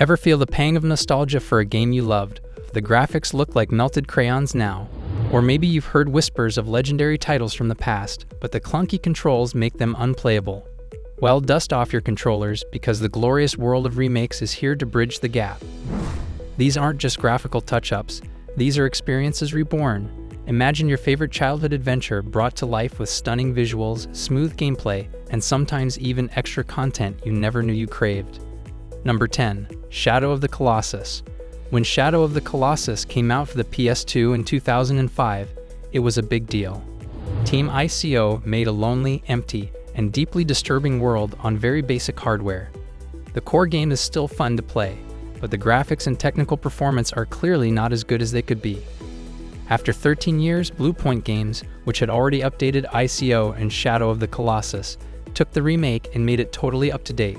Ever feel the pang of nostalgia for a game you loved? The graphics look like melted crayons now. Or maybe you've heard whispers of legendary titles from the past, but the clunky controls make them unplayable. Well, dust off your controllers, because the glorious world of remakes is here to bridge the gap. These aren't just graphical touch-ups, these are experiences reborn. Imagine your favorite childhood adventure brought to life with stunning visuals, smooth gameplay, and sometimes even extra content you never knew you craved. Number 10. Shadow of the Colossus. When Shadow of the Colossus came out for the PS2 in 2005, it was a big deal. Team ICO made a lonely, empty, and deeply disturbing world on very basic hardware. The core game is still fun to play, but the graphics and technical performance are clearly not as good as they could be. After 13 years, Bluepoint Games, which had already updated ICO and Shadow of the Colossus, took the remake and made it totally up to date.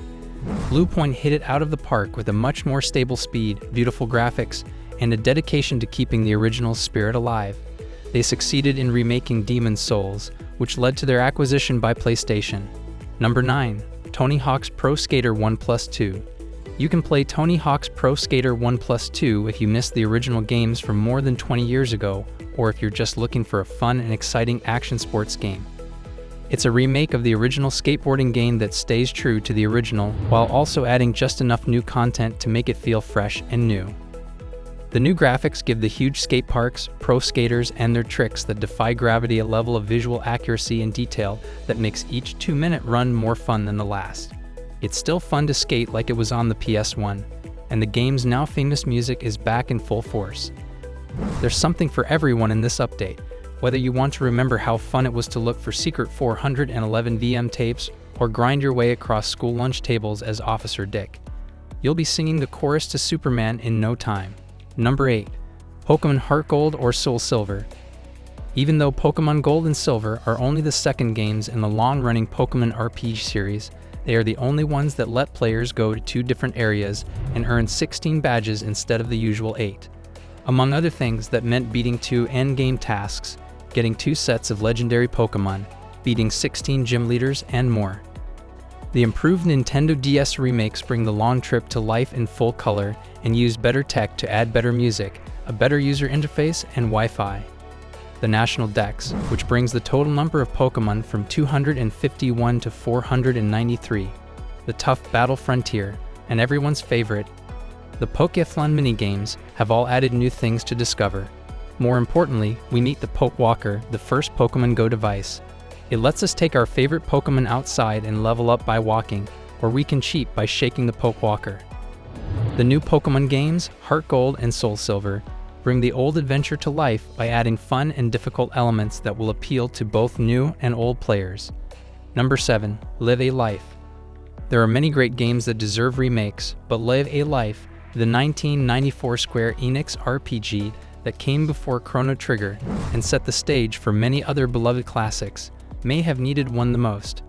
Bluepoint hit it out of the park with a much more stable speed, beautiful graphics, and a dedication to keeping the original's spirit alive. They succeeded in remaking Demon's Souls, which led to their acquisition by PlayStation. Number 9. Tony Hawk's Pro Skater 1+2. You can play Tony Hawk's Pro Skater 1+2 if you missed the original games from more than 20 years ago, or if you're just looking for a fun and exciting action sports game. It's a remake of the original skateboarding game that stays true to the original, while also adding just enough new content to make it feel fresh and new. The new graphics give the huge skate parks, pro skaters, and their tricks that defy gravity a level of visual accuracy and detail that makes each 2-minute run more fun than the last. It's still fun to skate like it was on the PS1, and the game's now famous music is back in full force. There's something for everyone in this update, whether you want to remember how fun it was to look for secret 411 VM tapes or grind your way across school lunch tables as Officer Dick. You'll be singing the chorus to Superman in no time. Number 8. Pokémon Heart Gold or Soul Silver. Even though Pokémon Gold and Silver are only the second games in the long-running Pokémon RPG series, they are the only ones that let players go to 2 different areas and earn 16 badges instead of the usual 8. Among other things, that meant beating 2 endgame tasks, getting 2 sets of legendary Pokémon, beating 16 gym leaders, and more. The improved Nintendo DS remakes bring the long trip to life in full color and use better tech to add better music, a better user interface, and Wi-Fi. The National Dex, which brings the total number of Pokémon from 251 to 493. The tough Battle Frontier, and everyone's favorite, the Pokéathlon minigames, have all added new things to discover. More importantly, we meet the Pokewalker, the first Pokémon Go device. It lets us take our favorite Pokémon outside and level up by walking, or we can cheat by shaking the Pokewalker. The new Pokémon games, Heart Gold and Soul Silver, bring the old adventure to life by adding fun and difficult elements that will appeal to both new and old players. Number 7. Live a Life. There are many great games that deserve remakes, but Live a Life, the 1994 Square Enix RPG that came before Chrono Trigger and set the stage for many other beloved classics, may have needed one the most.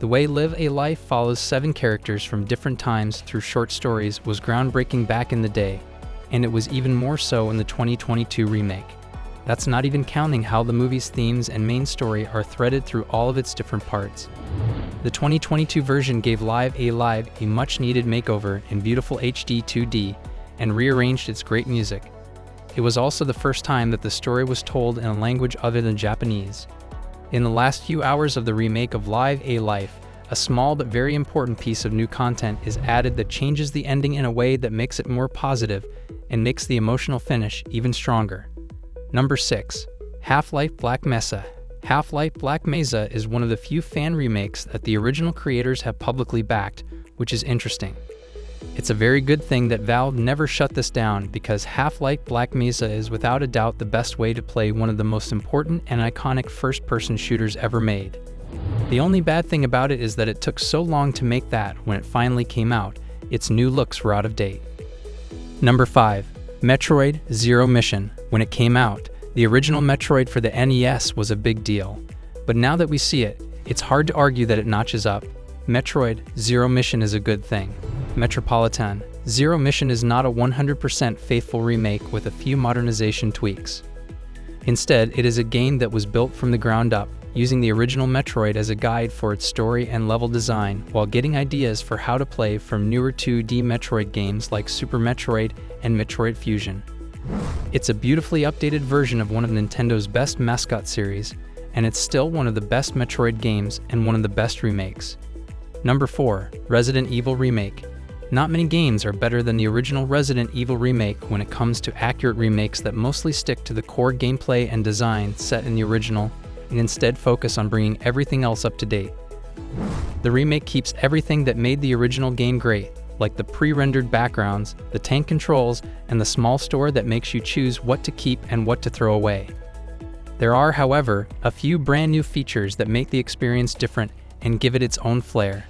The way Live a Life follows 7 characters from different times through short stories was groundbreaking back in the day, and it was even more so in the 2022 remake. That's not even counting how the movie's themes and main story are threaded through all of its different parts. The 2022 version gave Live a Life a much-needed makeover in beautiful HD 2D and rearranged its great music. It was also the first time that the story was told in a language other than Japanese. In the last few hours of the remake of Live a Life, a small but very important piece of new content is added that changes the ending in a way that makes it more positive and makes the emotional finish even stronger. Number 6. Half-Life Black Mesa. Half-Life Black Mesa is one of the few fan remakes that the original creators have publicly backed, which is interesting. It's a very good thing that Valve never shut this down, because Half-Life Black Mesa is without a doubt the best way to play one of the most important and iconic first-person shooters ever made. The only bad thing about it is that it took so long to make that when it finally came out, its new looks were out of date. Number 5. Metroid Zero Mission. When it came out, the original Metroid for the NES was a big deal. But now that we see it, it's hard to argue that it notches up. Metroid Zero Mission is a good thing. Metropolitan Zero Mission is not a 100% faithful remake with a few modernization tweaks. Instead, it is a game that was built from the ground up, using the original Metroid as a guide for its story and level design, while getting ideas for how to play from newer 2D Metroid games like Super Metroid and Metroid Fusion. It's a beautifully updated version of one of Nintendo's best mascot series, and it's still one of the best Metroid games and one of the best remakes. Number 4. Resident Evil Remake. Not many games are better than the original Resident Evil remake when it comes to accurate remakes that mostly stick to the core gameplay and design set in the original and instead focus on bringing everything else up to date. The remake keeps everything that made the original game great, like the pre-rendered backgrounds, the tank controls, and the small store that makes you choose what to keep and what to throw away. There are, however, a few brand new features that make the experience different and give it its own flair.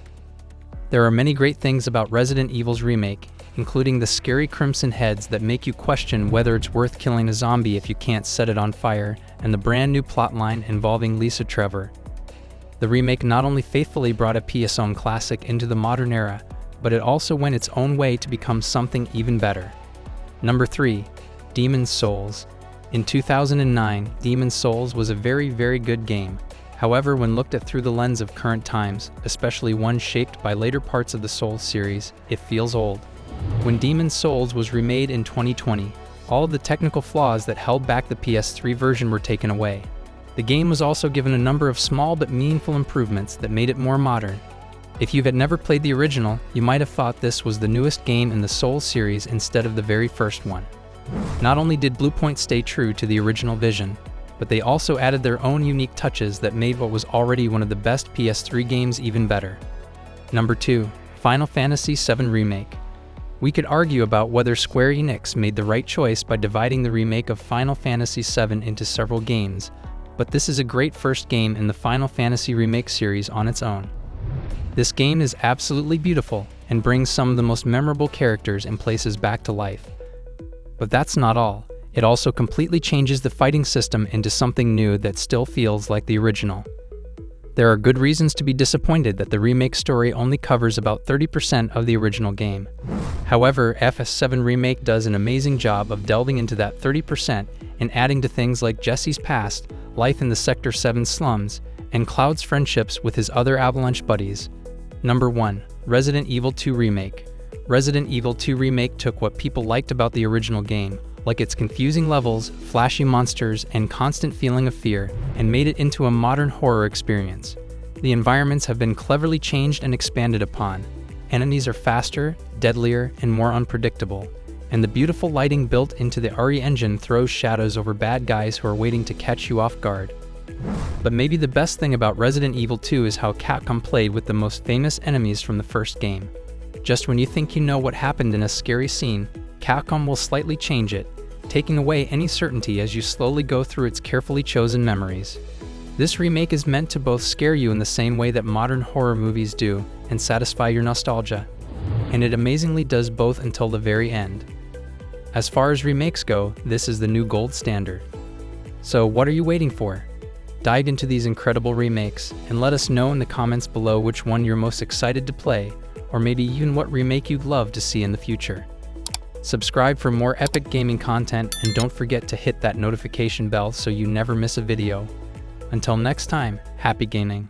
There are many great things about Resident Evil's remake, including the scary crimson heads that make you question whether it's worth killing a zombie if you can't set it on fire, and the brand new plotline involving Lisa Trevor. The remake not only faithfully brought a PS1 classic into the modern era, but it also went its own way to become something even better. Number 3. Demon's Souls. In 2009, Demon's Souls was a very good game. However, when looked at through the lens of current times, especially one shaped by later parts of the Souls series, it feels old. When Demon's Souls was remade in 2020, all of the technical flaws that held back the PS3 version were taken away. The game was also given a number of small but meaningful improvements that made it more modern. If you had never played the original, you might have thought this was the newest game in the Souls series instead of the very first one. Not only did Bluepoint stay true to the original vision, but they also added their own unique touches that made what was already one of the best PS3 games even better. Number 2. Final Fantasy VII Remake. We could argue about whether Square Enix made the right choice by dividing the remake of Final Fantasy VII into several games, but this is a great first game in the Final Fantasy Remake series on its own. This game is absolutely beautiful and brings some of the most memorable characters and places back to life. But that's not all. It also completely changes the fighting system into something new that still feels like the original. There are good reasons to be disappointed that the remake story only covers about 30% of the original game. However, FS7 Remake does an amazing job of delving into that 30% and adding to things like Jesse's past, life in the Sector 7 slums, and Cloud's friendships with his other Avalanche buddies. Number 1. Resident Evil 2 Remake. Resident Evil 2 Remake took what people liked about the original game, like its confusing levels, flashy monsters, and constant feeling of fear, and made it into a modern horror experience. The environments have been cleverly changed and expanded upon. Enemies are faster, deadlier, and more unpredictable, and the beautiful lighting built into the RE engine throws shadows over bad guys who are waiting to catch you off guard. But maybe the best thing about Resident Evil 2 is how Capcom played with the most famous enemies from the first game. Just when you think you know what happened in a scary scene, Capcom will slightly change it, taking away any certainty as you slowly go through its carefully chosen memories. This remake is meant to both scare you in the same way that modern horror movies do and satisfy your nostalgia, and it amazingly does both until the very end. As far as remakes go, this is the new gold standard. So what are you waiting for? Dive into these incredible remakes and let us know in the comments below which one you're most excited to play, or maybe even what remake you'd love to see in the future. Subscribe for more epic gaming content, and don't forget to hit that notification bell so you never miss a video. Until next time, happy gaming.